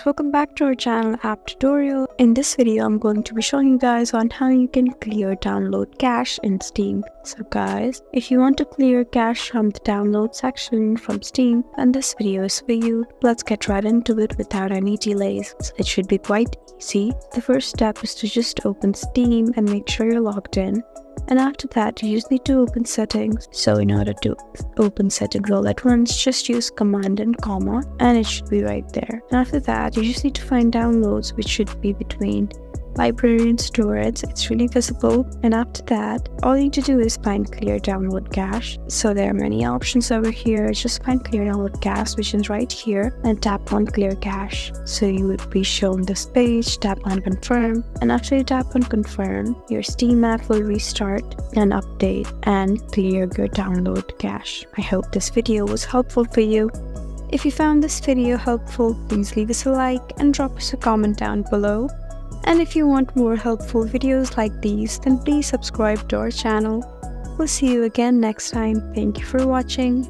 Welcome back to our channel app tutorial. In this video, I'm going to be showing you guys on how you can clear download cache in Steam. So guys, if you want to clear cache from the download section from Steam, then this video is for you. Let's get right into it without any delays. So it should be quite easy. The first step is to just open Steam and make sure you're logged in. And after that, you just need to open settings. So in order to open settings all at once, just use command and comma and it should be right there. And after that, you just need to find downloads, which should be between library and storage. It's really visible. And after that, all you need to do is find clear download cache. So there are many options over here. Just find clear download cache, which is right here, and tap on clear cache. So you would be shown this page. Tap on confirm, and after you tap on confirm, your Steam app will restart and update and clear your download cache. I hope this video was helpful for you. If you found this video helpful, please leave us a like and drop us a comment down below. And if you want more helpful videos like these, then please subscribe to our channel. We'll see you again next time. Thank you for watching.